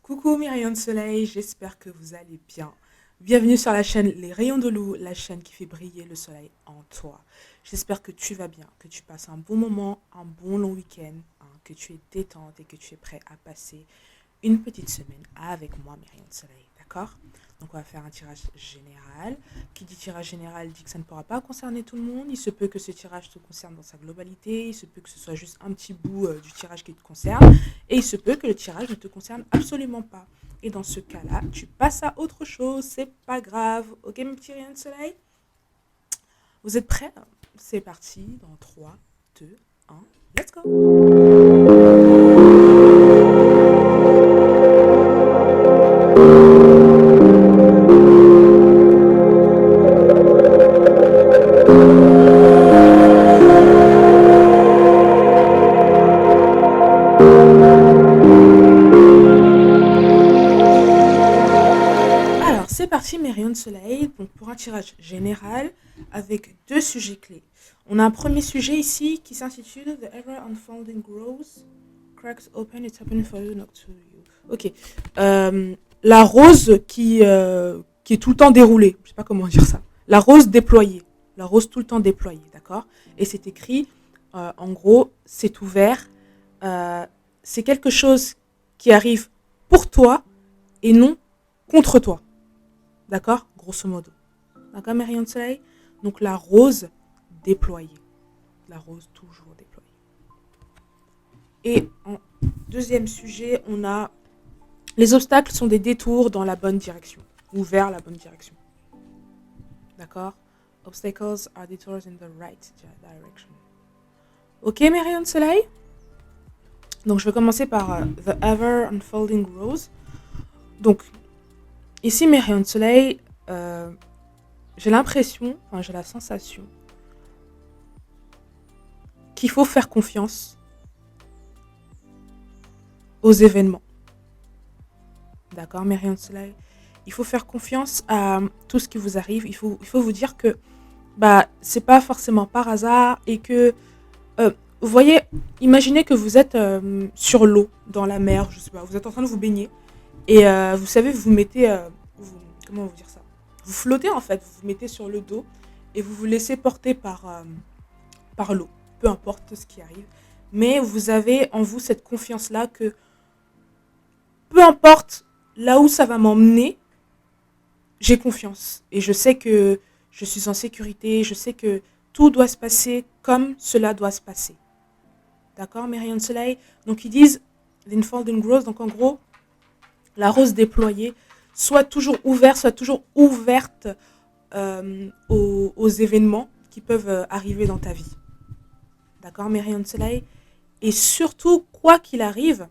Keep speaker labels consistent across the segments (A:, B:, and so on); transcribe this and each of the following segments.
A: Coucou mes rayons de soleil, j'espère que vous allez bien. Bienvenue sur la chaîne Les Rayons de Lou, la chaîne qui fait briller le soleil en toi. J'espère que tu vas bien, que tu passes un bon moment, un bon long week-end, que tu es détente et que tu es prêt à passer une petite semaine avec moi mes rayons de soleil, d'accord? Donc on va faire un tirage général. Qui dit tirage général dit que ça ne pourra pas concerner tout le monde. Il se peut que ce tirage te concerne dans sa globalité. Il se peut que ce soit juste un petit bout du tirage qui te concerne. Et il se peut que le tirage ne te concerne absolument pas. Et dans ce cas-là, tu passes à autre chose. C'est pas grave. Ok mes petits rayons de soleil? Vous êtes prêts? C'est parti dans 3, 2, 1. Let's go! Alors, c'est parti, mes rayons de soleil, donc pour un tirage général avec deux sujets clés. On a un premier sujet ici qui s'intitule The Ever Unfolding Rose Cracks Open, It's Happening for You, Not to You. Ok. La rose qui est tout le temps déroulée. Je sais pas comment dire ça. La rose déployée. La rose tout le temps déployée, d'accord? Et c'est écrit, en gros, c'est ouvert. euh, c'est quelque chose qui arrive pour toi et non contre toi. D'accord? Grosso modo. D'accord, mes rayons de soleil? Donc la rose déployée. La rose toujours déployée. Et en deuxième sujet, on a les obstacles sont des détours dans la bonne direction. Ou vers la bonne direction. D'accord? Obstacles are detours in the right direction. Ok, mes rayons de soleil? Donc je vais commencer par The Ever Unfolding Rose. Donc, ici, mes rayons de soleil, j'ai l'impression, j'ai la sensation qu'il faut faire confiance aux événements. D'accord, mes rayons de soleil? Il faut faire confiance à tout ce qui vous arrive. Il faut vous dire que c'est pas forcément par hasard et que vous voyez, imaginez que vous êtes sur l'eau, dans la mer, je sais pas, vous êtes en train de vous baigner et vous savez, vous mettez, comment vous dire ça? Vous flottez en fait, vous vous mettez sur le dos et vous vous laissez porter par l'eau, peu importe ce qui arrive. Mais vous avez en vous cette confiance-là que peu importe là où ça va m'emmener, j'ai confiance. Et je sais que je suis en sécurité, je sais que tout doit se passer comme cela doit se passer. D'accord, mes rayons de soleil? Donc ils disent l'unfolding rose, donc en gros, la rose déployée, soit toujours ouverte aux événements qui peuvent arriver dans ta vie. D'accord, mes rayons de soleil? Et surtout, quoi qu'il arrive,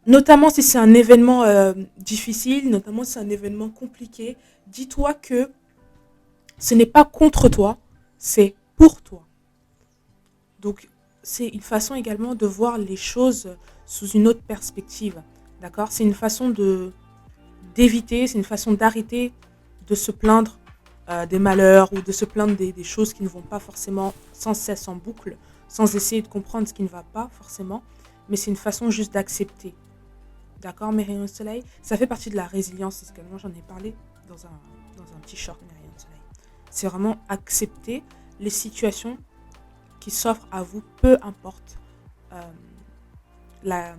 A: notamment si c'est un événement difficile, notamment si c'est un événement compliqué, dis-toi que ce n'est pas contre toi, c'est pour toi. Donc, c'est une façon également de voir les choses sous une autre perspective. D'accord? C'est une façon d'éviter, c'est une façon d'arrêter de se plaindre des malheurs ou de se plaindre des choses qui ne vont pas forcément sans cesse en boucle, sans essayer de comprendre ce qui ne va pas forcément, mais c'est une façon juste d'accepter. D'accord, mes rayons de soleil? Ça fait partie de la résilience, également, j'en ai parlé dans un petit short, mes rayons de soleil. C'est vraiment accepter les situations qui s'offrent à vous, peu importe euh, la,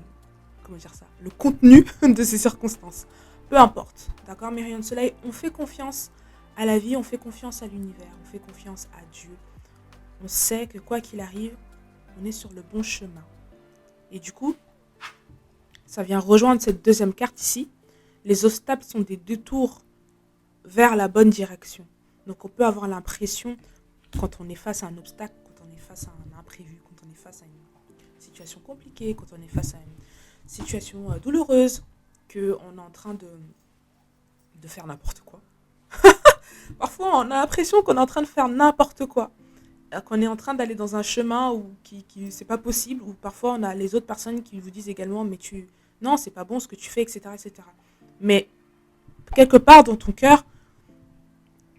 A: comment dire ça, le contenu de ces circonstances. Peu importe. D'accord, mes rayons de soleil? On fait confiance à la vie, on fait confiance à l'univers, on fait confiance à Dieu. On sait que quoi qu'il arrive, on est sur le bon chemin. Et du coup, ça vient rejoindre cette deuxième carte ici. Les obstacles sont des détours vers la bonne direction. Donc on peut avoir l'impression, quand on est face à un obstacle, quand on est face à un imprévu, quand on est face à une situation compliquée, quand on est face à une situation douloureuse, qu'on est en train de faire n'importe quoi. Parfois, on a l'impression qu'on est en train de faire n'importe quoi. Qu'on est en train d'aller dans un chemin où c'est pas possible, ou parfois on a les autres personnes qui vous disent également mais non, c'est pas bon ce que tu fais, etc., etc. Mais quelque part dans ton cœur,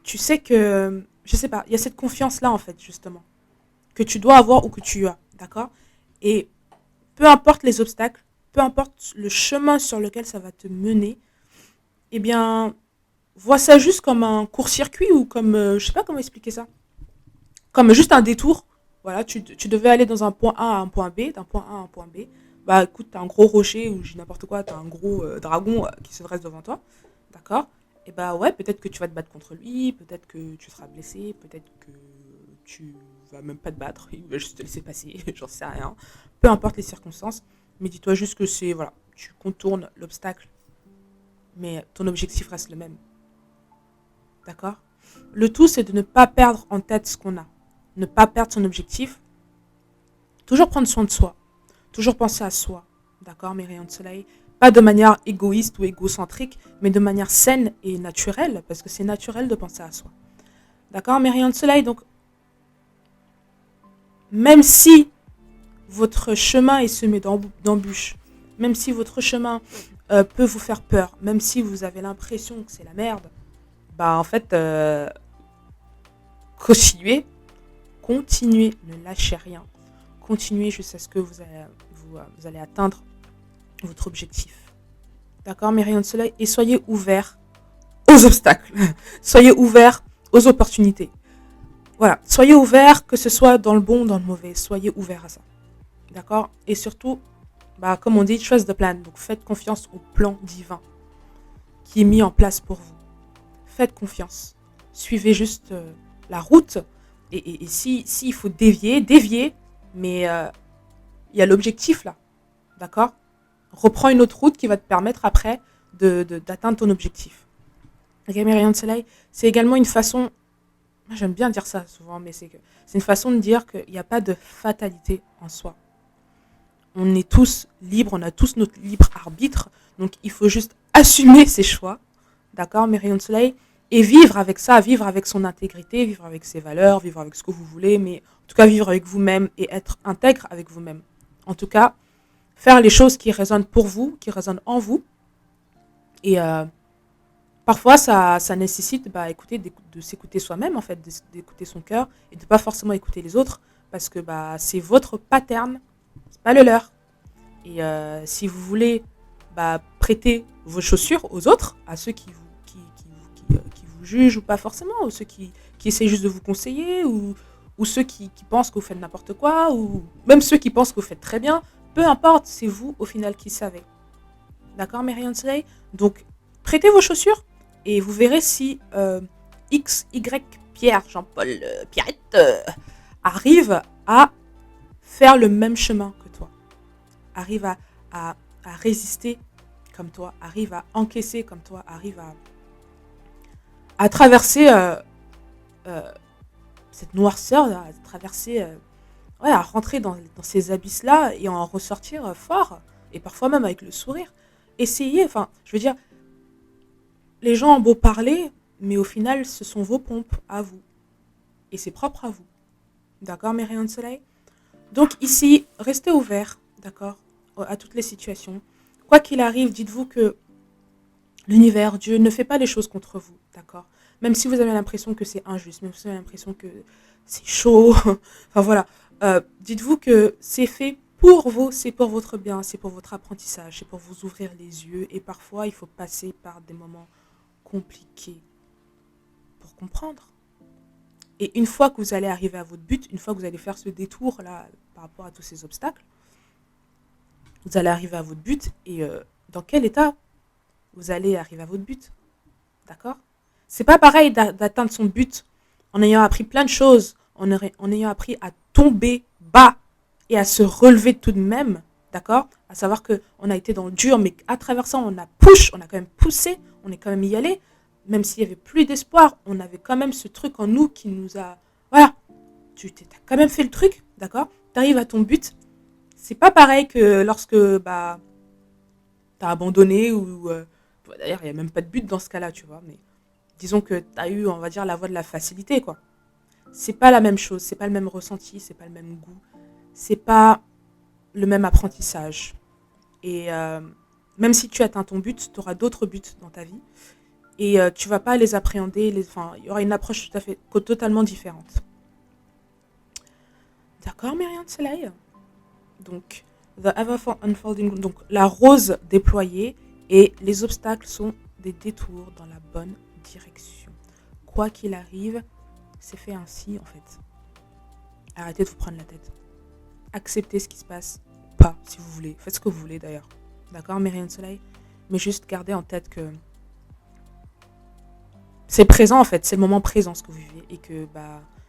A: tu sais que, je sais pas, il y a cette confiance là en fait justement que tu dois avoir ou que tu as, d'accord? Et peu importe les obstacles, peu importe le chemin sur lequel ça va te mener, eh bien, vois ça juste comme un court-circuit ou comme, je sais pas comment expliquer ça, comme juste un détour. Voilà, tu devais aller dans un point A à un point B, d'un point A à un point B. Bah écoute, t'as un gros rocher ou j'ai n'importe quoi, t'as un gros dragon qui se dresse devant toi. D'accord. Et bah ouais, peut-être que tu vas te battre contre lui, peut-être que tu seras blessé, peut-être que tu vas même pas te battre, il va juste te laisser passer, j'en sais rien. Peu importe les circonstances, mais dis-toi juste que c'est, voilà, tu contournes l'obstacle, mais ton objectif reste le même. D'accord. Le tout, c'est de ne pas perdre en tête ce qu'on a. Ne pas perdre son objectif. Toujours prendre soin de soi. Toujours penser à soi. D'accord, mes rayons de soleil. Pas de manière égoïste ou égocentrique, mais de manière saine et naturelle, parce que c'est naturel de penser à soi. D'accord, mes rayons de soleil. Donc, même si votre chemin est semé d'embûches, même si votre chemin peut vous faire peur, même si vous avez l'impression que c'est la merde, bah en fait, continuez, continuez, ne lâchez rien. Continuez jusqu'à ce que vous allez atteindre votre objectif. D'accord, mes rayons de soleil. Et soyez ouverts aux obstacles. Soyez ouverts aux opportunités. Voilà, soyez ouverts, que ce soit dans le bon ou dans le mauvais. Soyez ouverts à ça. D'accord. Et surtout, bah, comme on dit, trust the plan. Donc faites confiance au plan divin qui est mis en place pour vous. Faites confiance. Suivez juste la route. Et si il faut dévier, déviez. Mais il y a l'objectif là. D'accord. Reprends une autre route qui va te permettre après d'atteindre ton objectif. Ok, mes rayons de soleil, c'est également une façon, moi j'aime bien dire ça souvent, mais c'est une façon de dire qu'il n'y a pas de fatalité en soi. On est tous libres, on a tous notre libre arbitre, donc il faut juste assumer ses choix, d'accord, mes rayons de soleil, et vivre avec ça, vivre avec son intégrité, vivre avec ses valeurs, vivre avec ce que vous voulez, mais en tout cas vivre avec vous-même et être intègre avec vous-même. En tout cas, faire les choses qui résonnent pour vous, qui résonnent en vous, et parfois, ça nécessite écouter, de s'écouter soi-même, en fait, d'écouter son cœur et de ne pas forcément écouter les autres parce que c'est votre pattern, c'est pas le leur. Et si vous voulez prêter vos chaussures aux autres, à ceux qui vous jugent ou pas forcément, ou ceux qui essaient juste de vous conseiller, ou ceux qui pensent que vous faites n'importe quoi, ou même ceux qui pensent que vous faites très bien, peu importe, c'est vous au final qui savez. D'accord, mes rayons de soleil. Donc, prêtez vos chaussures et vous verrez si X, Y, Pierre, Jean-Paul, Pierrette arrive à faire le même chemin que toi. Arrive à résister comme toi. Arrive à encaisser comme toi. Arrive à traverser cette noirceur, à traverser, à rentrer dans ces abysses-là et en ressortir fort. Et parfois même avec le sourire. Essayez, enfin, je veux dire, les gens ont beau parler, mais au final, ce sont vos pompes à vous. Et c'est propre à vous. D'accord, mes rayons de soleil? Donc ici, restez ouverts, d'accord, à toutes les situations. Quoi qu'il arrive, dites-vous que l'univers, Dieu, ne fait pas les choses contre vous, d'accord? Même si vous avez l'impression que c'est injuste, même si vous avez l'impression que c'est chaud, enfin voilà. Dites-vous que c'est fait pour vous, c'est pour votre bien, c'est pour votre apprentissage, c'est pour vous ouvrir les yeux. Et parfois, il faut passer par des moments compliqués pour comprendre. Et une fois que vous allez arriver à votre but, une fois que vous allez faire ce détour-là par rapport à tous ces obstacles, vous allez arriver à votre but et dans quel état vous allez arriver à votre but. D'accord? C'est pas pareil d'atteindre son but en ayant appris plein de choses, en ayant appris à tomber bas et à se relever tout de même. D'accord? À savoir qu'on a été dans le dur, mais à travers ça, on a on a quand même poussé, on est quand même y allé. Même s'il n'y avait plus d'espoir, on avait quand même ce truc en nous qui nous a... Voilà, tu as quand même fait le truc, d'accord? Tu arrives à ton but. C'est pas pareil que lorsque t'as abandonné ou... d'ailleurs, il n'y a même pas de but dans ce cas-là, tu vois. Mais disons que tu as eu, on va dire, la voie de la facilité, quoi. C'est pas la même chose, c'est pas le même ressenti, c'est pas le même goût. C'est pas le même apprentissage. Et même si tu atteins ton but, tu auras d'autres buts dans ta vie. Et tu vas pas les appréhender, il y aura une approche totalement différente. D'accord, mes rayons de soleil? Donc, The ever unfolding, donc la rose déployée, et les obstacles sont des détours dans la bonne direction. Quoi qu'il arrive, c'est fait ainsi en fait. Arrêtez de vous prendre la tête. Acceptez ce qui se passe, pas si vous voulez. Faites ce que vous voulez d'ailleurs. D'accord, mes rayons de soleil? Mais juste gardez en tête que c'est présent en fait, c'est le moment présent ce que vous vivez et que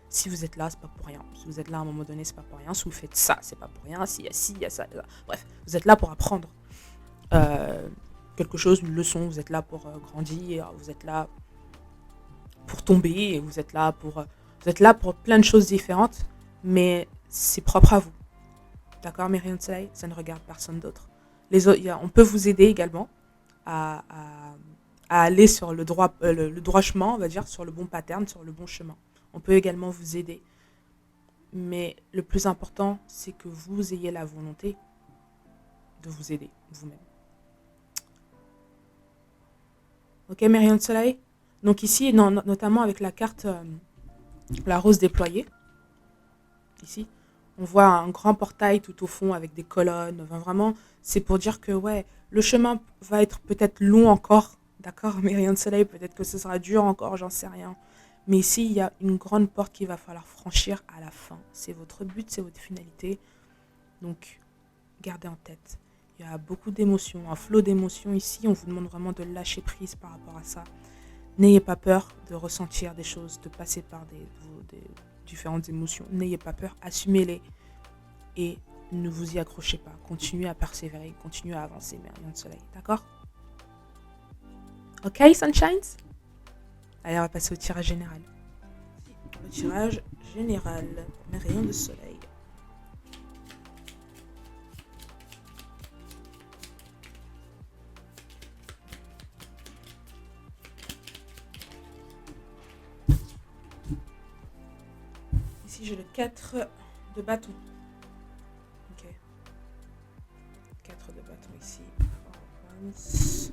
A: si vous êtes là, c'est pas pour rien. Si vous êtes là à un moment donné, c'est pas pour rien. Si vous faites ça, c'est pas pour rien. S'il y a ci, il y a ça, il y a ça. Bref, vous êtes là pour apprendre euh, quelque chose, une leçon. Vous êtes là pour grandir. Vous êtes là pour tomber. Vous êtes là pour plein de choses différentes. Mais c'est propre à vous. D'accord, mes rayons de soleil? Ça ne regarde personne d'autre. On peut vous aider également à aller sur le droit chemin, on va dire, sur le bon pattern, sur le bon chemin. On peut également vous aider. Mais le plus important, c'est que vous ayez la volonté de vous aider vous-même. Ok, mes rayons de soleil? Donc ici, notamment avec la carte, la rose déployée, ici, on voit un grand portail tout au fond avec des colonnes. Enfin, vraiment, c'est pour dire que ouais, le chemin va être peut-être long encore. D'accord, mes rayons de soleil, peut-être que ce sera dur encore, j'en sais rien. Mais ici, il y a une grande porte qu'il va falloir franchir à la fin. C'est votre but, c'est votre finalité. Donc, gardez en tête. Il y a beaucoup d'émotions, un flot d'émotions ici. On vous demande vraiment de lâcher prise par rapport à ça. N'ayez pas peur de ressentir des choses, de passer par des différentes émotions. N'ayez pas peur, assumez-les et ne vous y accrochez pas. Continuez à persévérer, continuez à avancer, mes rayons de soleil. D'accord? Ok, Sunshines? Allez, on va passer au tirage général. Le tirage général, mes rayons de soleil. Ici, j'ai le 4 de bâton. Ok. 4 de bâton ici. Once.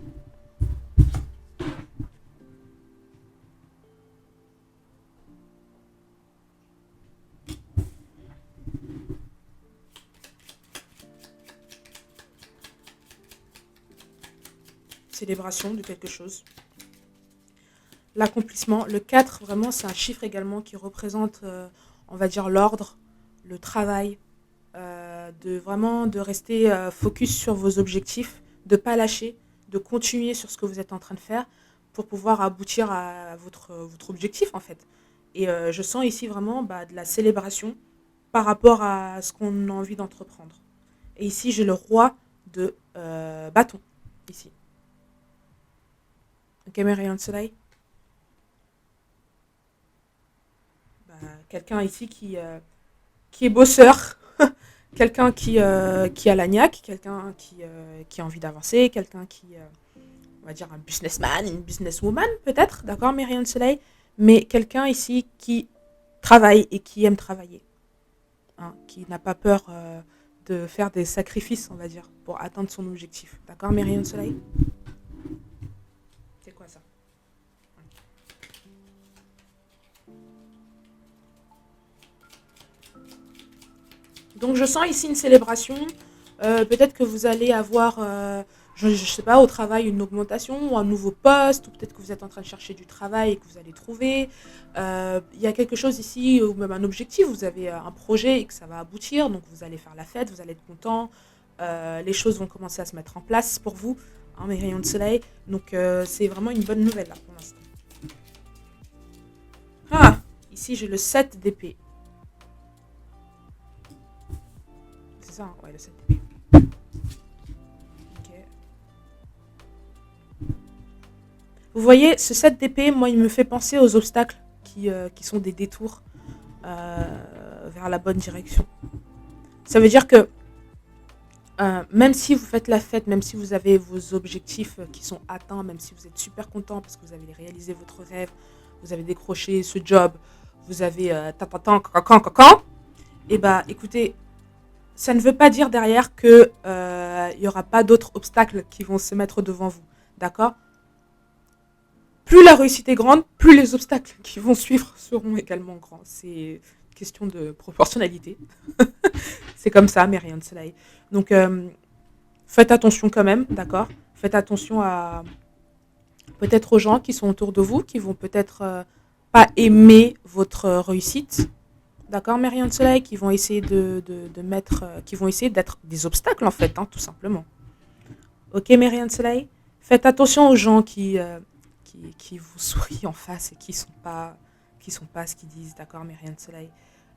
A: Célébration de quelque chose. L'accomplissement. Le 4, vraiment, c'est un chiffre également qui représente, on va dire, l'ordre, le travail, de rester focus sur vos objectifs, de ne pas lâcher, de continuer sur ce que vous êtes en train de faire pour pouvoir aboutir à votre objectif, en fait. Et je sens ici vraiment de la célébration par rapport à ce qu'on a envie d'entreprendre. Et ici, j'ai le roi de bâton, ici. Ok, mes rayons de soleil. Quelqu'un ici qui est bosseur, quelqu'un qui a la niaque, quelqu'un qui a envie d'avancer, quelqu'un on va dire un businessman, une businesswoman peut-être, d'accord, mes rayons de soleil, mais quelqu'un ici qui travaille et qui aime travailler, hein, qui n'a pas peur de faire des sacrifices, on va dire, pour atteindre son objectif, d'accord, mes rayons de soleil? C'est quoi ça? Donc je sens ici une célébration. Peut-être que vous allez avoir, je ne sais pas, au travail une augmentation ou un nouveau poste, ou peut-être que vous êtes en train de chercher du travail et que vous allez trouver. Il y a quelque chose ici, ou même un objectif, vous avez un projet et que ça va aboutir, donc vous allez faire la fête, vous allez être content. Les choses vont commencer à se mettre en place pour vous, hein, mes rayons de soleil. Donc c'est vraiment une bonne nouvelle là pour l'instant. Ah, ici j'ai le 7 d'épée. C'est ça, hein, ouais, le 7 d'épée. Ok. Vous voyez, ce 7 d'épée, moi, il me fait penser aux obstacles qui sont des détours vers la bonne direction. Ça veut dire que même si vous faites la fête, même si vous avez vos objectifs qui sont atteints, même si vous êtes super content parce que vous avez réalisé votre rêve, vous avez décroché ce job, vous avez et écoutez, ça ne veut pas dire derrière que il y aura pas d'autres obstacles qui vont se mettre devant vous, d'accord? Plus la réussite est grande, plus les obstacles qui vont suivre seront également grands. C'est une question de proportionnalité. C'est comme ça, mais rien de soleil. Donc, faites attention quand même, d'accord? Faites attention à peut-être aux gens qui sont autour de vous, qui vont peut-être pas aimer votre réussite, d'accord, mes rayons de soleil, qui vont essayer de mettre, qui vont essayer d'être des obstacles en fait, hein, tout simplement. Ok, mes rayons de soleil, faites attention aux gens qui vous sourient en face et qui sont pas ce qu'ils disent, d'accord, mes rayons de soleil.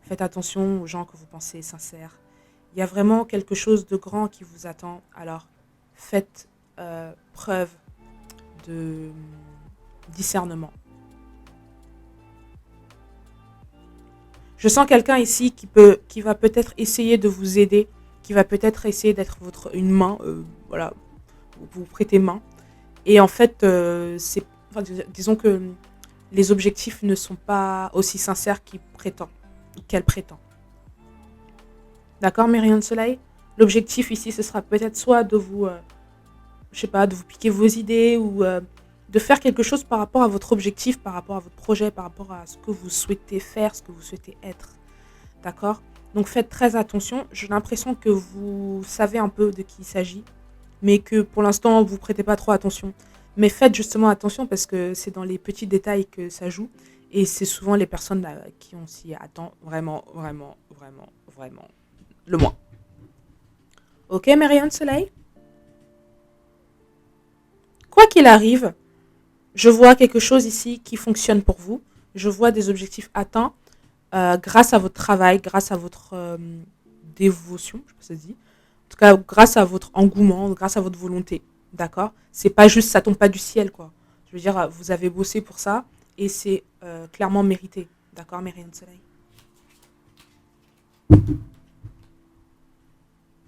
A: Faites attention aux gens que vous pensez sincères. Il y a vraiment quelque chose de grand qui vous attend. Alors, faites preuve de discernement. Je sens quelqu'un ici qui va peut-être essayer de vous aider, qui va peut-être essayer d'être une main, voilà, vous prêtez main. Et en fait, disons que les objectifs ne sont pas aussi sincères qu'elle prétend. D'accord, mes rayons de soleil? L'objectif ici, ce sera peut-être soit de vous, je sais pas, de vous piquer vos idées ou de faire quelque chose par rapport à votre objectif, par rapport à votre projet, par rapport à ce que vous souhaitez faire, ce que vous souhaitez être. D'accord? Donc faites très attention. J'ai l'impression que vous savez un peu de qui il s'agit, mais que pour l'instant, vous ne prêtez pas trop attention. Mais faites justement attention parce que c'est dans les petits détails que ça joue. Et c'est souvent les personnes qui on s'y attend vraiment, vraiment, vraiment, vraiment le moins. Ok, mes rayons de soleil? Quoi qu'il arrive, je vois quelque chose ici qui fonctionne pour vous. Je vois des objectifs atteints grâce à votre travail, grâce à votre dévotion, je sais pas si ça se dit. En tout cas, grâce à votre engouement, grâce à votre volonté. D'accord? C'est pas juste, ça tombe pas du ciel, quoi. Je veux dire, vous avez bossé pour ça et c'est clairement mérité. D'accord, mes rayons de soleil?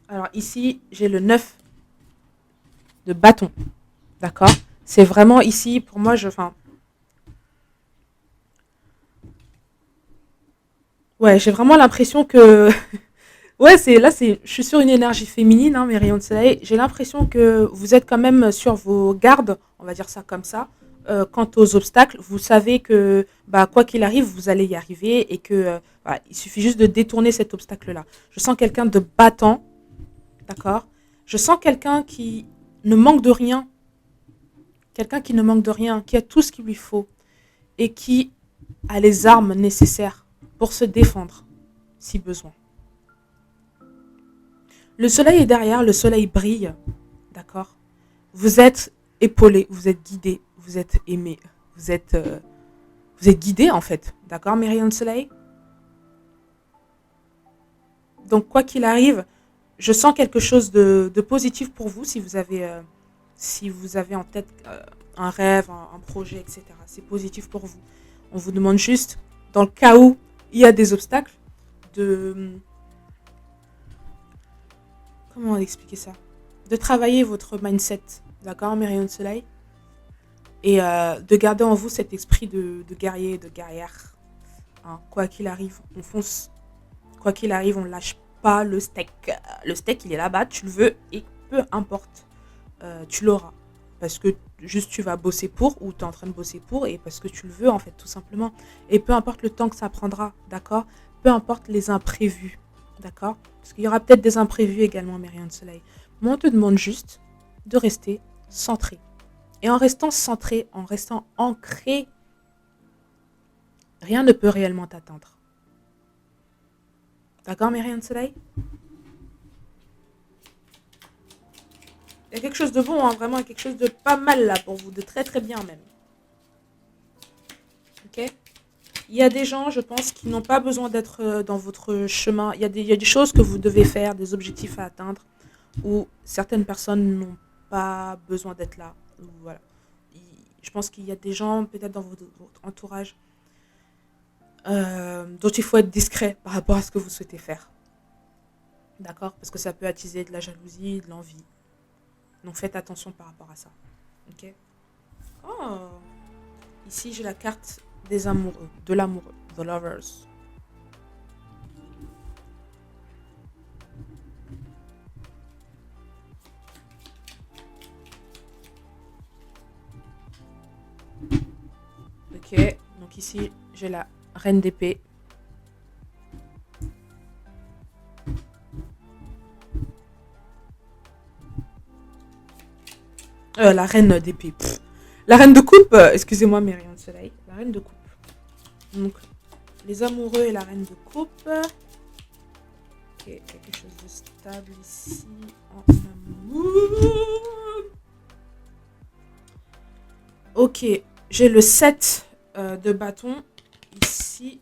A: Alors ici, j'ai le 9 de bâton. D'accord? C'est vraiment ici, pour moi, ouais, j'ai vraiment l'impression que ouais, je suis sur une énergie féminine, hein, mes rayons de soleil. J'ai l'impression que vous êtes quand même sur vos gardes, on va dire ça comme ça. Quant aux obstacles, vous savez que, bah, quoi qu'il arrive, vous allez y arriver et que, voilà, il suffit juste de détourner cet obstacle-là. Je sens quelqu'un de battant, d'accord. Je sens ne manque de rien, quelqu'un qui ne manque de rien, qui a tout ce qu'il lui faut et qui a les armes nécessaires pour se défendre, si besoin. Le soleil est derrière, le soleil brille, d'accord? Vous êtes épaulé, vous êtes guidé, vous êtes aimé, vous êtes, euh, vous êtes guidé en fait, d'accord, mes rayons de soleil? Donc, quoi qu'il arrive, je sens quelque chose de positif pour vous si vous avez en tête un rêve, un projet, etc. C'est positif pour vous. On vous demande juste, dans le cas où il y a des obstacles, de... Comment expliquer ça? De travailler votre mindset, d'accord, mes rayons de soleil? Et de garder en vous cet esprit de guerrier, de guerrière. Hein. Quoi qu'il arrive, on fonce. Quoi qu'il arrive, on lâche pas le steak. Le steak, il est là-bas, tu le veux et peu importe, tu l'auras. Parce que juste tu vas bosser pour ou tu es en train de bosser pour et parce que tu le veux en fait, tout simplement. Et peu importe le temps que ça prendra, d'accord? Peu importe les imprévus, d'accord? Parce qu'il y aura peut-être des imprévus également, mais rien de soleil. Moi, on te demande juste de rester centré. Et en restant centré, en restant ancré, rien ne peut réellement t'atteindre. D'accord, mes rayons de soleil? Il y a quelque chose de bon, hein, vraiment, quelque chose de pas mal là pour vous, de très très bien même. Ok? Il y a des gens, je pense, qui n'ont pas besoin d'être dans votre chemin. Il y a des choses que vous devez faire, des objectifs à atteindre, où certaines personnes n'ont pas besoin d'être là. Voilà. Je pense qu'il y a des gens, peut-être dans votre entourage, dont il faut être discret par rapport à ce que vous souhaitez faire. D'accord? Parce que ça peut attiser de la jalousie, de l'envie. Donc faites attention par rapport à ça. Ok? Oh! Ici, j'ai la carte des amoureux, de l'amoureux, the lovers. Ok, donc ici, j'ai la reine d'épée. La reine d'épée. Pff. La reine de coupe, excusez-moi, mes rayons de soleil. La reine de coupe. Donc, les amoureux et la reine de coupe. Ok, quelque chose de stable ici en amour. Ok, j'ai le 7 de bâton ici.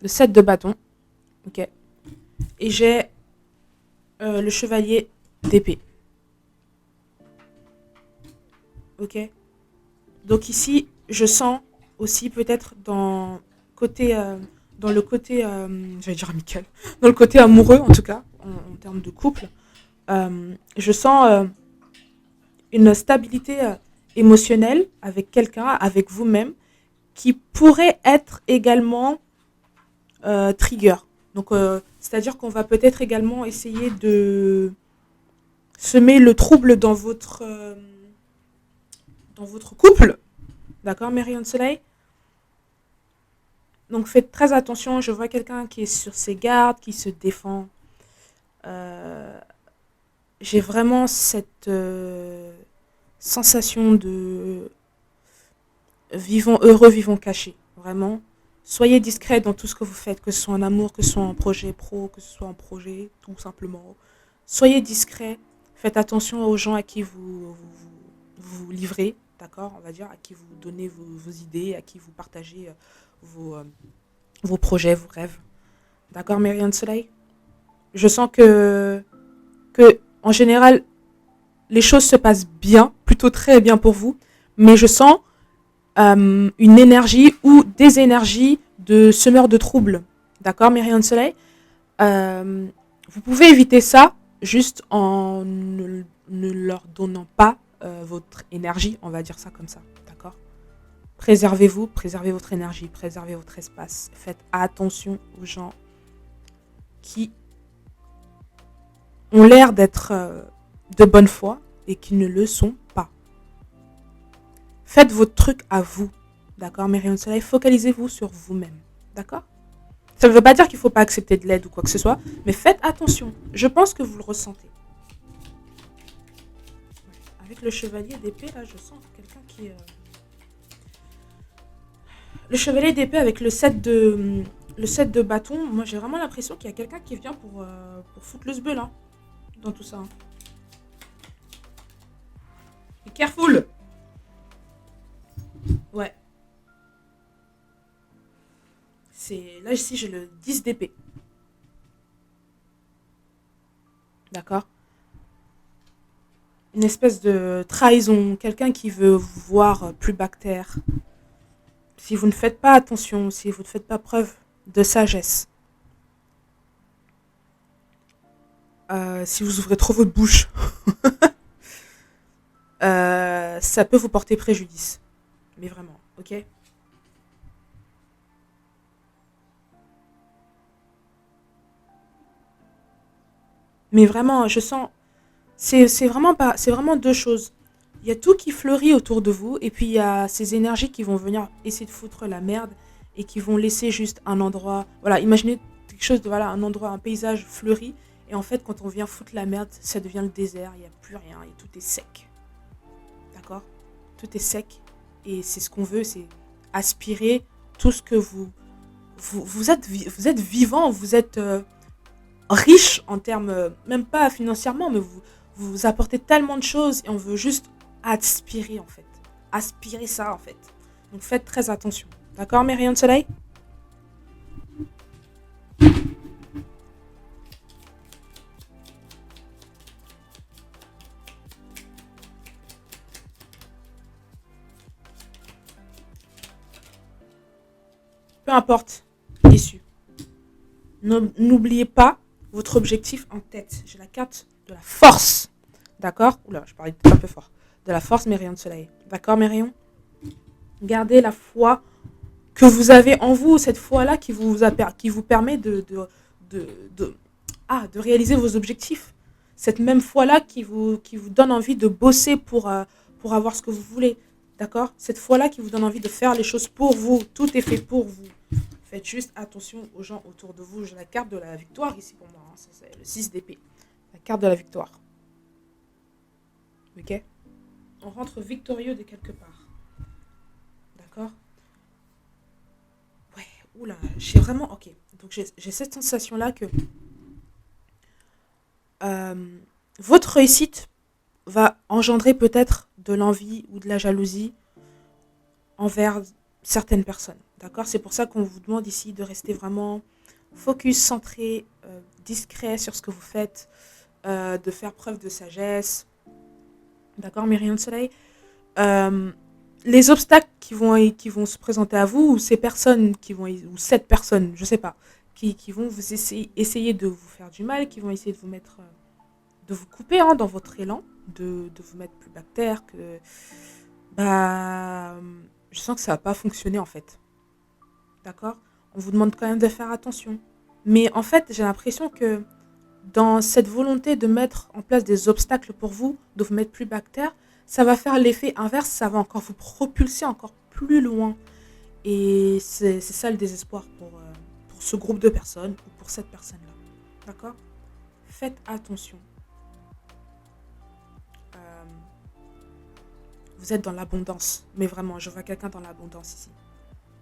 A: Le 7 de bâton. Ok. Et j'ai le chevalier d'épée. Ok. Donc ici, je sens aussi peut-être côté, dans le côté, j'allais dire amical, dans le côté amoureux en tout cas, en termes de couple, je sens une stabilité émotionnelle avec quelqu'un, avec vous-même, qui pourrait être également trigger. Donc, c'est-à-dire qu'on va peut-être également essayer de semer le trouble dans votre couple. D'accord, mes rayons de soleil. Donc, faites très attention. Je vois quelqu'un qui est sur ses gardes, qui se défend. Euh, j'ai vraiment cette sensation de vivons heureux, vivons cachés. Vraiment. Soyez discret dans tout ce que vous faites, que ce soit en amour, que ce soit en projet pro, que ce soit en projet, tout simplement. Soyez discret. Faites attention aux gens à qui vous livrez, d'accord, on va dire, à qui vous donnez vos idées, à qui vous partagez vos, euh, vos projets, vos rêves. D'accord, mes rayons de soleil. Je sens que, en général, les choses se passent bien, plutôt très bien pour vous, mais je sens une énergie ou des énergies de semeurs de troubles. D'accord, mes rayons de soleil. Euh, Vous pouvez éviter ça juste en ne leur donnant pas votre énergie, on va dire ça comme ça. D'accord. Préservez-vous, préservez votre énergie, préservez votre espace. Faites attention aux gens qui ont l'air d'être de bonne foi et qui ne le sont pas. Faites votre truc à vous. D'accord, mes rayons de soleil, focalisez-vous sur vous-même. D'accord. Ça ne veut pas dire qu'il ne faut pas accepter de l'aide ou quoi que ce soit, mais faites attention. Je pense que vous le ressentez. Avec le chevalier d'épée, là, je sens quelqu'un qui... Le chevalier d'épée avec le 7 de bâton, moi j'ai vraiment l'impression qu'il y a quelqu'un qui vient pour foutre le sbeul hein, dans tout ça. Hein. Be careful. Ouais. Là ici j'ai le 10 d'épée. D'accord. Une espèce de trahison, quelqu'un qui veut vous voir plus bactère. Si vous ne faites pas attention, si vous ne faites pas preuve de sagesse, si vous ouvrez trop votre bouche, ça peut vous porter préjudice. Mais vraiment, ok. Mais vraiment, je sens, c'est vraiment pas, c'est vraiment deux choses. Il y a tout qui fleurit autour de vous, et puis il y a ces énergies qui vont venir essayer de foutre la merde et qui vont laisser juste un endroit. Voilà, imaginez quelque chose de voilà, un endroit, un paysage fleuri, et en fait, quand on vient foutre la merde, ça devient le désert. Il n'y a plus rien et tout est sec. D'accord. Tout est sec, et c'est ce qu'on veut, c'est aspirer tout ce que vous êtes vivant, vous êtes riche en termes, même pas financièrement, mais vous apportez tellement de choses et on veut juste aspirer en fait. Aspirer ça en fait. Donc faites très attention. D'accord, mes rayons de soleil. Peu importe l'issue. N'oubliez pas votre objectif en tête. J'ai la carte de la force. D'accord. Oula, je parlais un peu fort. De la force, mes rayons de soleil. D'accord, mes rayons. Gardez la foi que vous avez en vous, cette foi-là qui vous permet de, de, de réaliser vos objectifs. Cette même foi-là qui vous donne envie de bosser pour avoir ce que vous voulez. D'accord. Cette foi-là qui vous donne envie de faire les choses pour vous. Tout est fait pour vous. Faites juste attention aux gens autour de vous. J'ai la carte de la victoire ici pour moi. Hein. C'est le 6 d'épée. La carte de la victoire. Ok? On rentre victorieux de quelque part. D'accord? Ouais, oula, j'ai vraiment. Ok. Donc j'ai cette sensation-là que euh, votre réussite va engendrer peut-être de l'envie ou de la jalousie envers certaines personnes. D'accord? C'est pour ça qu'on vous demande ici de rester vraiment focus, centré, discret sur ce que vous faites, de faire preuve de sagesse. D'accord, mes rayons de soleil? Euh, les obstacles qui vont se présenter à vous, ou ces personnes qui vont, ou cette personne, je sais pas, qui vont vous essayer de vous faire du mal, qui vont essayer de vous mettre, de vous couper hein, dans votre élan, de vous mettre plus bactère, que, bah, je sens que ça va pas fonctionner en fait. D'accord? On vous demande quand même de faire attention. Mais en fait, j'ai l'impression que dans cette volonté de mettre en place des obstacles pour vous, de vous mettre plus bactère, ça va faire l'effet inverse, ça va encore vous propulser encore plus loin. Et c'est ça le désespoir pour ce groupe de personnes ou pour cette personne-là. D'accord? Faites attention. Euh, vous êtes dans l'abondance. Mais vraiment, je vois quelqu'un dans l'abondance ici.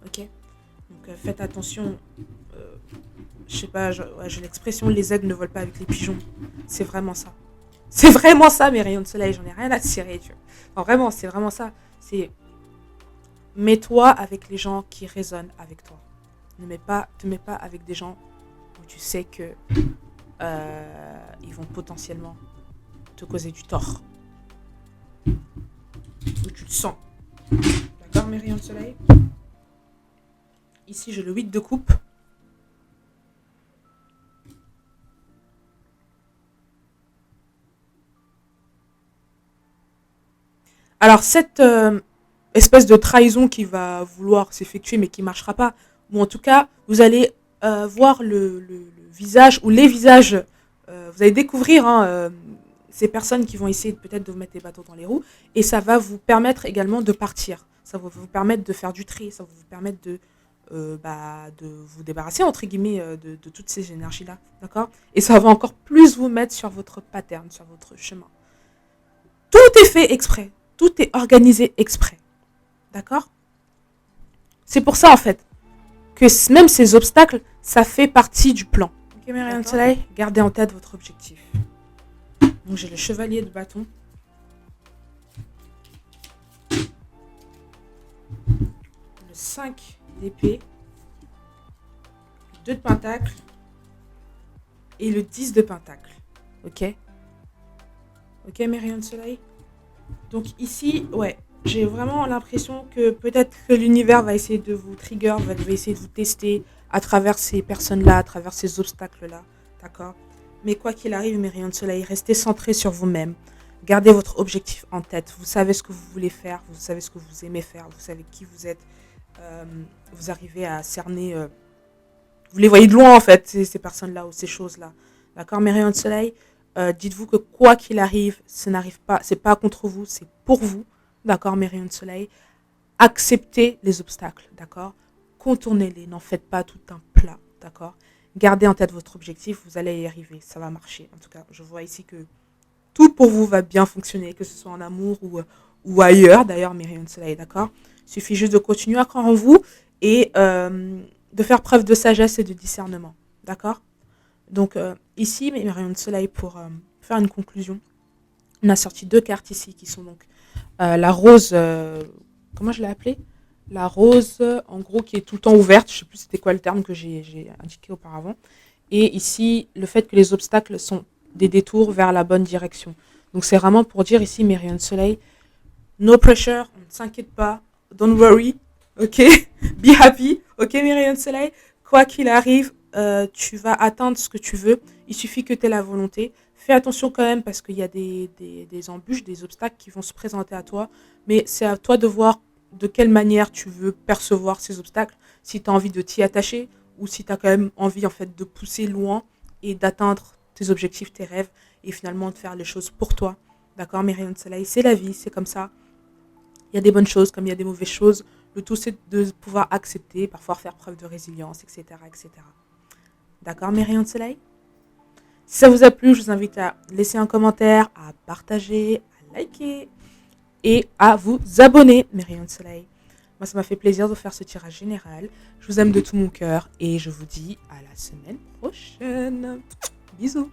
A: Ok? Donc faites attention. Euh, je sais pas, ouais, j'ai l'expression les aigles ne volent pas avec les pigeons. C'est vraiment ça. C'est vraiment ça, mes rayons de soleil. J'en ai rien à tirer, tu vois. Enfin, vraiment, c'est vraiment ça. C'est mets-toi avec les gens qui résonnent avec toi. Te mets pas avec des gens où tu sais que ils vont potentiellement te causer du tort. Où tu te sens. D'accord, mes rayons de soleil? Ici, j'ai le 8 de coupe. Alors, cette espèce de trahison qui va vouloir s'effectuer, mais qui ne marchera pas, ou en tout cas, vous allez voir le visage, ou les visages, vous allez découvrir hein, ces personnes qui vont essayer peut-être de vous mettre les bateaux dans les roues, et ça va vous permettre également de partir. Ça va vous permettre de faire du tri, ça va vous permettre de vous débarrasser, entre guillemets, de toutes ces énergies-là. D'accord? Et ça va encore plus vous mettre sur votre pattern, sur votre chemin. Tout est fait exprès. Tout est organisé exprès. D'accord? C'est pour ça, en fait, que même ces obstacles, ça fait partie du plan. Ok, mes rayons de soleil, gardez en tête votre objectif. Donc, j'ai le chevalier de bâton. Le 5 d'épée. Le 2 de pentacle. Et le 10 de pentacle. Ok? Ok, mes rayons de soleil? Donc ici, ouais, j'ai vraiment l'impression que peut-être que l'univers va essayer de vous trigger, va essayer de vous tester à travers ces personnes-là, à travers ces obstacles-là. D'accord? Mais quoi qu'il arrive, mes rayons de soleil, restez centrés sur vous-même. Gardez votre objectif en tête. Vous savez ce que vous voulez faire, vous savez ce que vous aimez faire, vous savez qui vous êtes. Euh, vous arrivez à cerner. Vous les voyez de loin en fait, ces personnes-là ou ces choses-là. D'accord, mes rayons de soleil? Dites-vous que quoi qu'il arrive, ça n'arrive pas, c'est pas contre vous, c'est pour vous. D'accord, mes rayons de soleil? Acceptez les obstacles, d'accord? Contournez-les, n'en faites pas tout un plat, d'accord? Gardez en tête votre objectif, vous allez y arriver, ça va marcher. En tout cas, je vois ici que tout pour vous va bien fonctionner, que ce soit en amour ou ailleurs, d'ailleurs, mes rayons de soleil, d'accord? Il suffit juste de continuer à croire en vous et de faire preuve de sagesse et de discernement, d'accord? Donc ici, mes rayons de soleil, pour faire une conclusion, on a sorti deux cartes ici qui sont donc la rose, comment je l'ai appelée? La rose, en gros, qui est tout le temps ouverte. Je ne sais plus c'était quoi le terme que j'ai indiqué auparavant. Et ici, le fait que les obstacles sont des détours vers la bonne direction. Donc c'est vraiment pour dire ici, mes rayons de soleil, no pressure, on ne s'inquiète pas, don't worry, ok? Be happy, ok mes rayons de soleil? Quoi qu'il arrive, tu vas atteindre ce que tu veux. Il suffit que tu aies la volonté. Fais attention quand même parce qu'il y a des embûches, des obstacles qui vont se présenter à toi. Mais c'est à toi de voir de quelle manière tu veux percevoir ces obstacles. Si tu as envie de t'y attacher ou si tu as quand même envie en fait de pousser loin et d'atteindre tes objectifs, tes rêves et finalement de faire les choses pour toi. D'accord, mes rayons de soleil, c'est la vie, c'est comme ça. Il y a des bonnes choses comme il y a des mauvaises choses. Le tout, c'est de pouvoir accepter, parfois faire preuve de résilience, etc. etc. D'accord, mes rayons de soleil? Si ça vous a plu, je vous invite à laisser un commentaire, à partager, à liker et à vous abonner, mes rayons de soleil. Moi, ça m'a fait plaisir de faire ce tirage général. Je vous aime de tout mon cœur et je vous dis à la semaine prochaine. Bisous.